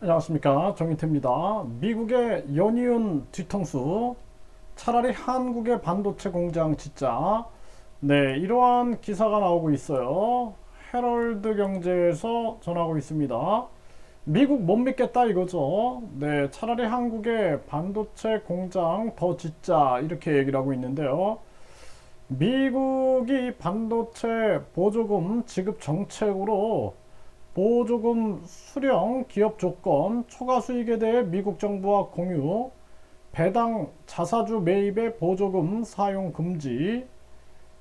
안녕하십니까, 정인태입니다. 미국의 연이은 뒤통수, 차라리 한국의 반도체 공장 짓자. 네, 이러한 기사가 나오고 있어요. 헤럴드 경제에서 전하고 있습니다. 미국 못 믿겠다 이거죠. 네, 차라리 한국의 반도체 공장 더 짓자 이렇게 얘기를 하고 있는데요. 미국이 반도체 보조금 지급 정책으로 보조금 수령 기업 조건 초과 수익에 대해 미국 정부와 공유, 배당 자사주 매입의 보조금 사용 금지,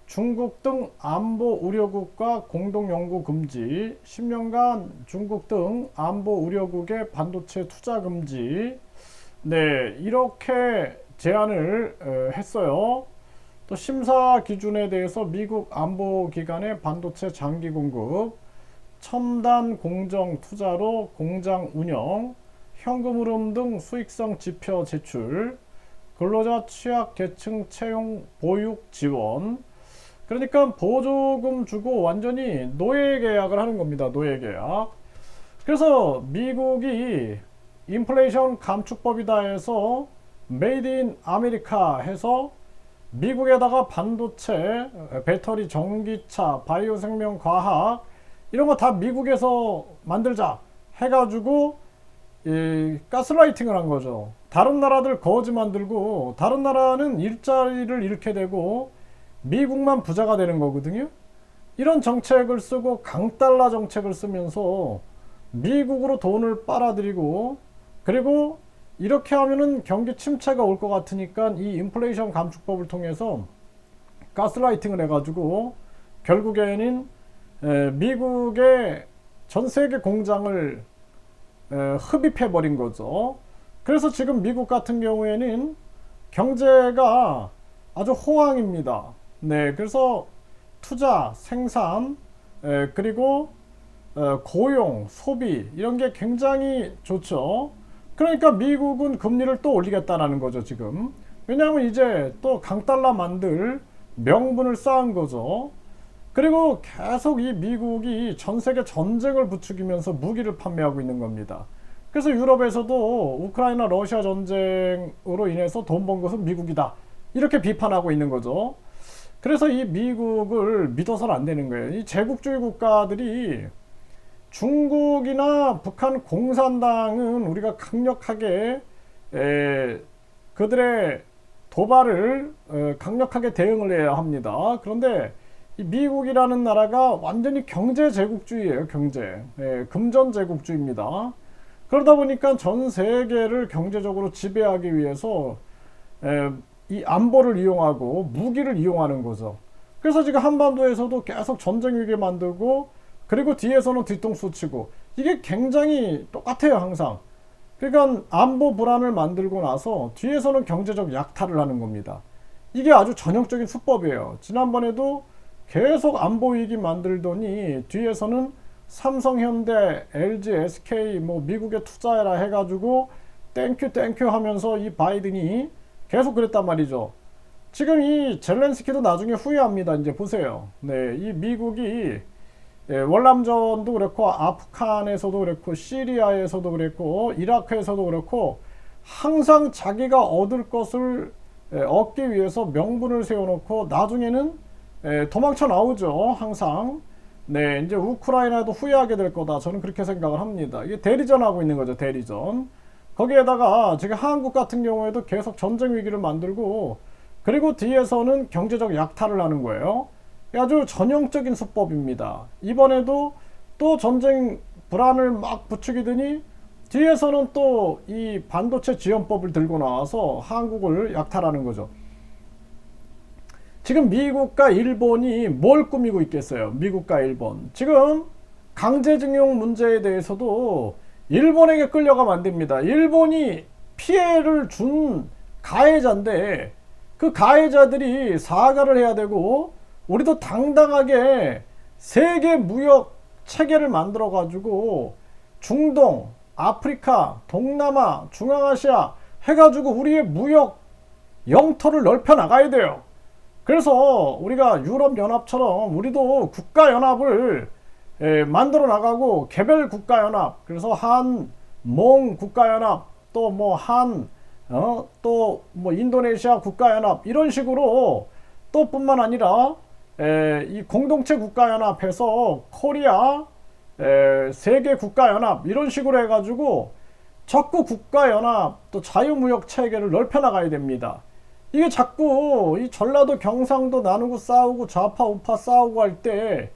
중국 등 안보 우려국과 공동 연구 금지, 10년간 중국 등 안보 우려국의 반도체 투자 금지. 네, 이렇게 제안을 했어요. 또 심사 기준에 대해서 미국 안보기관의 반도체 장기 공급, 첨단 공정 투자로 공장 운영, 현금 흐름 등 수익성 지표 제출, 근로자 취약 계층 채용 보육 지원. 그러니까 보조금 주고 완전히 노예 계약을 하는 겁니다. 노예 계약. 그래서 미국이 인플레이션 감축법이다 해서 메이드 인 아메리카 해서 미국에다가 반도체, 배터리, 전기차, 바이오 생명 과학 이런 거 다 미국에서 만들자 해가지고 가스라이팅을 한 거죠. 다른 나라들 거지 만들고 다른 나라는 일자리를 잃게 되고 미국만 부자가 되는 거거든요. 이런 정책을 쓰고 강달러 정책을 쓰면서 미국으로 돈을 빨아들이고, 그리고 이렇게 하면은 경기 침체가 올 것 같으니까 이 인플레이션 감축법을 통해서 가스라이팅을 해가지고 결국에는 미국의 전 세계 공장을 흡입해 버린 거죠. 그래서 지금 미국 같은 경우에는 경제가 아주 호황입니다. 네, 그래서 투자, 생산, 그리고 고용, 소비 이런 게 굉장히 좋죠. 그러니까 미국은 금리를 또 올리겠다라는 거죠, 지금. 왜냐하면 이제 또 강달러 만들 명분을 쌓은 거죠. 그리고 계속 이 미국이 전 세계 전쟁을 부추기면서 무기를 판매하고 있는 겁니다. 그래서 유럽에서도 우크라이나 러시아 전쟁으로 인해서 돈 번 것은 미국이다, 이렇게 비판하고 있는 거죠. 그래서 이 미국을 믿어서는 안 되는 거예요. 이 제국주의 국가들이 중국이나 북한 공산당은 우리가 강력하게 그들의 도발을 강력하게 대응을 해야 합니다. 그런데 이 미국이라는 나라가 완전히 경제 제국주의예요. 경제, 금전 제국주의입니다. 그러다 보니까 전 세계를 경제적으로 지배하기 위해서 이 안보를 이용하고 무기를 이용하는 거죠. 그래서 지금 한반도에서도 계속 전쟁 위기 만들고, 그리고 뒤에서는 뒤통수 치고, 이게 굉장히 똑같아요, 항상. 그러니까 안보 불안을 만들고 나서 뒤에서는 경제적 약탈을 하는 겁니다. 이게 아주 전형적인 수법이에요. 지난번에도 계속 안보 위기 만들더니 뒤에서는 삼성, 현대, LG, SK 뭐 미국에 투자해라 해가지고 땡큐 하면서 이 바이든이 계속 그랬단 말이죠. 지금 이 젤렌스키도 나중에 후회합니다. 이제 보세요. 네, 이 미국이 월남전도 그렇고 아프간에서도 그렇고 시리아에서도 그랬고 이라크에서도 그렇고 항상 자기가 얻을 것을 얻기 위해서 명분을 세워놓고 나중에는 도망쳐 나오죠. 항상. 네, 이제 우크라이나도 후회하게 될 거다, 저는 그렇게 생각을 합니다. 이게 대리전하고 있는 거죠. 대리전. 거기에다가 지금 한국 같은 경우에도 계속 전쟁 위기를 만들고, 그리고 뒤에서는 경제적 약탈을 하는 거예요. 아주 전형적인 수법입니다. 이번에도 또 전쟁 불안을 막 부추기더니 뒤에서는 또 이 반도체 지원법을 들고 나와서 한국을 약탈하는 거죠. 지금 미국과 일본이 뭘 꾸미고 있겠어요? 미국과 일본. 지금 강제징용 문제에 대해서도 일본에게 끌려가면 안 됩니다. 일본이 피해를 준 가해자인데 그 가해자들이 사과를 해야 되고, 우리도 당당하게 세계 무역 체계를 만들어 가지고 중동, 아프리카, 동남아, 중앙아시아 해가지고 우리의 무역 영토를 넓혀 나가야 돼요. 그래서 우리가 유럽연합처럼 우리도 국가연합을 만들어 나가고, 개별 국가연합, 그래서 한 몽 국가연합, 또 뭐 또 뭐 인도네시아 국가연합 이런 식으로 또 뿐만 아니라 이 공동체 국가연합해서 코리아 세계 국가연합 이런 식으로 해가지고 자꾸 국가연합 또 자유무역 체계를 넓혀 나가야 됩니다. 이게 자꾸 이 전라도 경상도 나누고 싸우고 좌파 우파 싸우고 할 때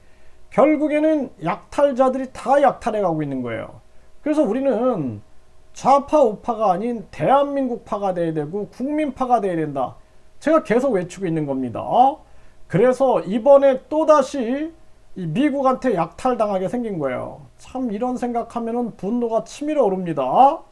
결국에는 약탈자들이 다 약탈해 가고 있는 거예요. 그래서 우리는 좌파 우파가 아닌 대한민국파가 돼야 되고 국민파가 돼야 된다. 제가 계속 외치고 있는 겁니다. 그래서 이번에 또다시 이 미국한테 약탈당하게 생긴 거예요. 참 이런 생각하면은 분노가 치밀어 오릅니다.